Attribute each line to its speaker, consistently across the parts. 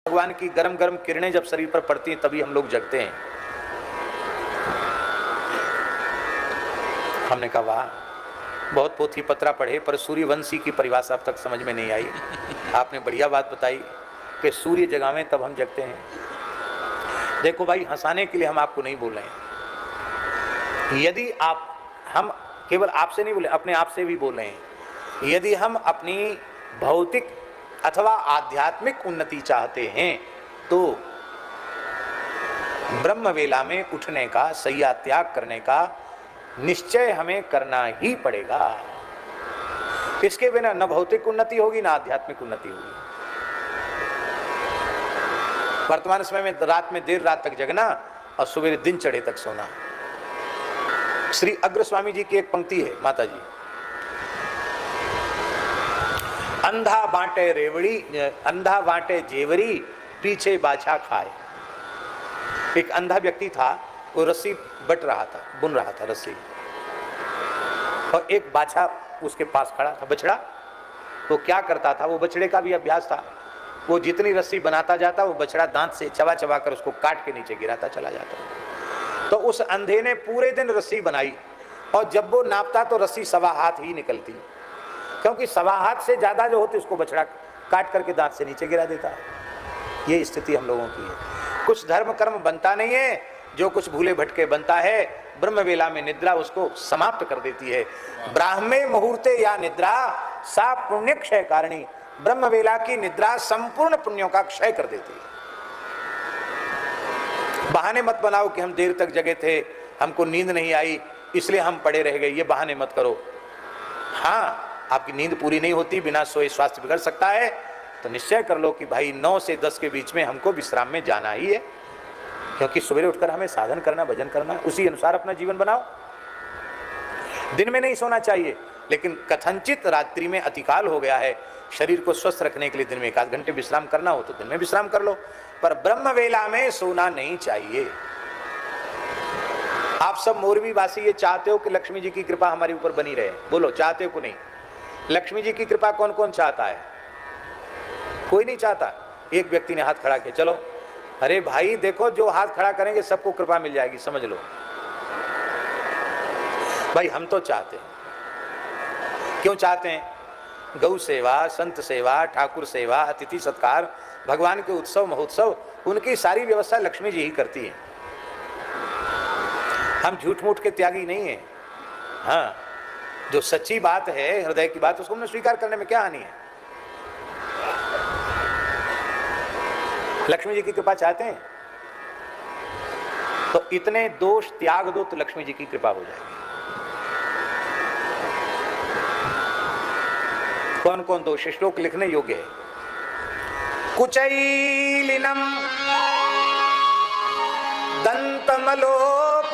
Speaker 1: भगवान की गरम गरम किरणें जब शरीर पर पड़ती हैं तभी हम लोग जगते हैं। हमने कहा वाह, बहुत पोथी पत्रा पढ़े पर सूर्यवंशी की परिभाषा अब तक समझ में नहीं आई। आपने बढ़िया बात बताई कि सूर्य जगावें तब हम जगते हैं। देखो भाई, हंसाने के लिए हम आपको नहीं बोल रहे हैं। यदि हम केवल आपसे नहीं बोले, अपने आप से भी बोल रहे हैं। यदि हम अपनी भौतिक अथवा आध्यात्मिक उन्नति चाहते हैं तो ब्रह्म वेला में उठने का, शय्या त्याग करने का निश्चय हमें करना ही पड़ेगा। इसके बिना न भौतिक उन्नति होगी न आध्यात्मिक उन्नति होगी। वर्तमान समय में रात में देर रात तक जगना और सवेरे दिन चढ़े तक सोना। श्री अग्र स्वामी जी की एक पंक्ति है, माता जी, अंधा बांटे रेवड़ी, अंधा बांटे जेवरी, पीछे बाछा खाए। एक अंधा व्यक्ति था, वो रस्सी बट रहा था, बुन रहा था रस्सी, और एक बाछा उसके पास खड़ा था, बछड़ा। वो क्या करता था, वो बछड़े का भी अभ्यास था। वो जितनी रस्सी बनाता जाता, वो बछड़ा दांत से चबा चबा कर उसको काट के नीचे गिराता चला जाता। तो उस अंधे ने पूरे दिन रस्सी बनाई, और जब वो नापता तो रस्सी 1.25 हाथ ही निकलती, क्योंकि 1.25 हाथ से ज्यादा जो होती उसको बछड़ा काट करके दांत से नीचे गिरा देता। ये स्थिति हम लोगों की है। कुछ धर्म कर्म बनता नहीं है, जो कुछ भूले भटके बनता है, ब्रह्म वेला में निद्रा उसको समाप्त कर देती है। ब्राह्मे मुहूर्ते या निद्रा सा पुण्य क्षय कारिणी। ब्रह्म वेला की निद्रा संपूर्ण पुण्यों का क्षय कर देती है। बहाने मत बनाओ कि हम देर तक जगे थे, हमको नींद नहीं आई इसलिए हम पड़े रह गए, ये बहाने मत करो। हाँ, आपकी नींद पूरी नहीं होती, बिना सोए स्वास्थ्य बिगड़ सकता है, तो निश्चय कर लो कि भाई 9 से 10 के बीच में हमको विश्राम में जाना ही है, क्योंकि सवेरे उठकर हमें साधन करना, भजन करना, उसी अनुसार अपना जीवन बनाओ। दिन में नहीं सोना चाहिए, लेकिन कथनचित रात्रि में अतिकाल हो गया है, शरीर को स्वस्थ रखने के लिए दिन में 1 आध घंटे विश्राम करना हो तो दिन में विश्राम कर लो, पर ब्रह्म वेला में सोना नहीं चाहिए। आप सब मोरबी वासी ये चाहते हो कि लक्ष्मी जी की कृपा हमारे ऊपर बनी रहे, बोलो चाहते हो कि नहीं? लक्ष्मी जी की कृपा कौन कौन चाहता है? कोई नहीं चाहता। एक व्यक्ति ने हाथ खड़ा किया, चलो। अरे भाई देखो, जो हाथ खड़ा करेंगे सबको कृपा मिल जाएगी, समझ लो। भाई हम तो चाहते हैं। क्यों चाहते हैं? गौ सेवा, संत सेवा, ठाकुर सेवा, अतिथि सत्कार, भगवान के उत्सव महोत्सव, उनकी सारी व्यवस्था लक्ष्मी जी ही करती है। हम झूठ मूठ के त्यागी नहीं है। हाँ, जो सच्ची बात है, हृदय की बात, उसको हमने स्वीकार करने में क्या हानि है? लक्ष्मी जी की कृपा चाहते हैं तो इतने दोष त्याग दो तो लक्ष्मी जी की कृपा हो जाएगी। कौन कौन दोष? श्लोक लिखने योग्य है। कुचैलिनम दंतमलोपधारिणम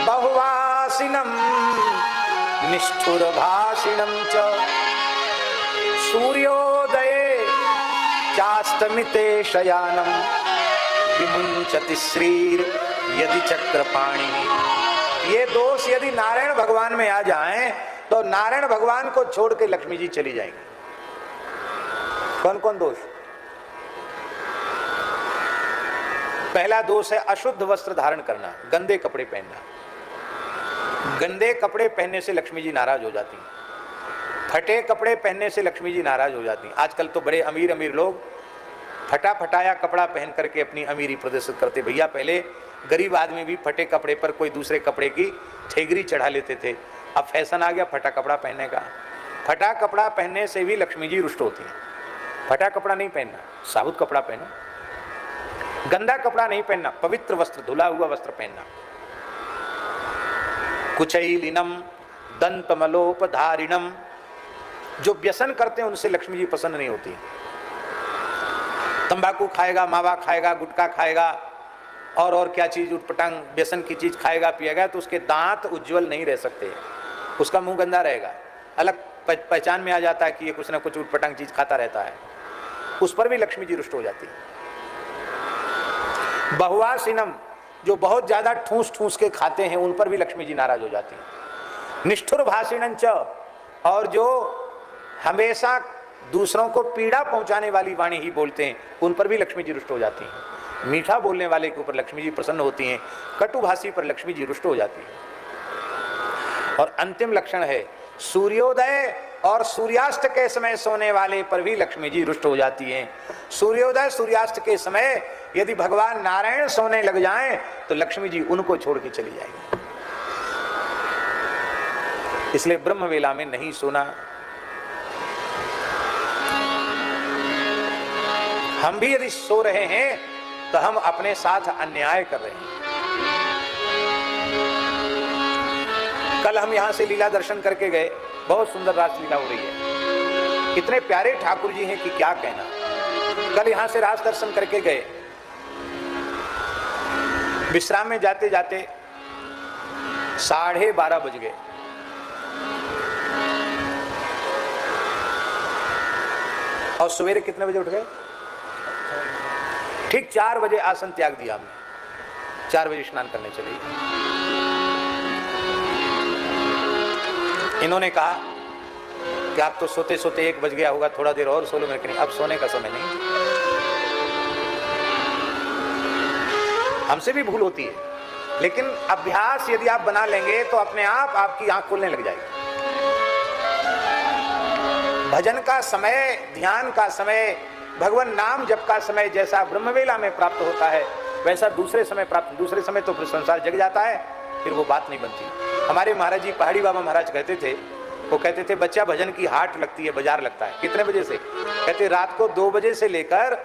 Speaker 1: बहुवासिनम निष्ठुरभाषिणम च सूर्योदये चास्तमिते शयानम विमुंचति श्रीर यदि चक्रपाणि। ये दोष यदि नारायण भगवान में आ जाएं तो नारायण भगवान को छोड़ के लक्ष्मी जी चली जाएंगी। कौन कौन दोष? पहला दोष है अशुद्ध वस्त्र धारण करना, गंदे कपड़े पहनना। गंदे कपड़े पहनने से लक्ष्मी जी नाराज हो जाती हैं। फटे कपड़े पहनने से लक्ष्मी जी नाराज हो जाती हैं। आजकल तो बड़े अमीर अमीर लोग फटा फटाया कपड़ा पहन करके अपनी अमीरी प्रदर्शित करते। भैया पहले गरीब आदमी भी फटे कपड़े पर कोई दूसरे कपड़े की ठेगरी चढ़ा लेते थे, अब फैशन आ गया फटा कपड़ा पहनने का। फटा कपड़ा पहनने से भी लक्ष्मी जी रुष्ट होती हैं। फटा कपड़ा नहीं पहनना, साबुत कपड़ा पहनो। गंदा कपड़ा नहीं पहनना, पवित्र वस्त्र, धुला हुआ वस्त्र पहनना। कुचैलिनम दंतमलोपधारिणम। जो व्यसन करते हैं उनसे लक्ष्मी जी पसंद नहीं होती। तंबाकू खाएगा, मावा खाएगा, गुटखा खाएगा और क्या चीज उटपटांग व्यसन की चीज खाएगा पिएगा तो उसके दांत उज्जवल नहीं रह सकते, उसका मुंह गंदा रहेगा। अलग पहचान में आ जाता है कि ये कुछ ना कुछ उटपटांग चीज खाता रहता है, उस पर भी लक्ष्मी जी रुष्ट हो जाती है। बहुवासिनम, जो बहुत ज्यादा ठूस ठूस के खाते हैं उन पर भी लक्ष्मी जी नाराज हो जाती है। निष्ठुर भाषिणं च, और जो हमेशा दूसरों को पीड़ा पहुंचाने वाली वाणी ही बोलते हैं, उन पर भी लक्ष्मी जी रुष्ट हो जाती हैं। मीठा बोलने वाले के ऊपर लक्ष्मी जी प्रसन्न होती हैं, कटुभाषी पर लक्ष्मी जी रुष्ट हो जाती हैं। और अंतिम लक्षण है सूर्योदय और सूर्यास्त के समय सोने वाले पर भी लक्ष्मी जी रुष्ट हो जाती हैं। सूर्योदय सूर्यास्त के समय यदि भगवान नारायण सोने लग जाएं तो लक्ष्मी जी उनको छोड़ के चली जाएगी। इसलिए ब्रह्म वेला में नहीं सोना। हम भी यदि सो रहे हैं तो हम अपने साथ अन्याय कर रहे हैं। कल हम यहां से लीला दर्शन करके गए, बहुत सुंदर रास लीला हो रही है, इतने प्यारे ठाकुर जी हैं कि क्या कहना। कल यहां से रास दर्शन करके गए, विश्राम में जाते जाते 12:30 बज गए। और सवेरे कितने बजे उठ गए? ठीक 4 बजे आसन त्याग दिया हमने, 4 बजे स्नान करने चले गए। इन्होंने कहा कि आप तो सोते सोते 1 बज गया होगा, थोड़ा देर और सो लो। मैंने कहा अब सोने का समय नहीं, हमसे भी भूल होती है, लेकिन अभ्यास यदि आप बना लेंगे तो अपने आप आपकी आंख खुलने लग जाएगी। भजन का समय, ध्यान का समय, भगवान नाम जप का समय जैसा ब्रह्मवेला में प्राप्त होता है वैसा दूसरे समय प्राप्त, दूसरे समय तो फिर संसार जग जाता है, फिर वो बात नहीं बनती। हमारे महाराज जी पहाड़ी बाबा महाराज कहते थे, वो कहते थे बच्चा भजन की हाट लगती है, बाजार लगता है। कितने बजे से? कहते रात को 2 बजे से लेकर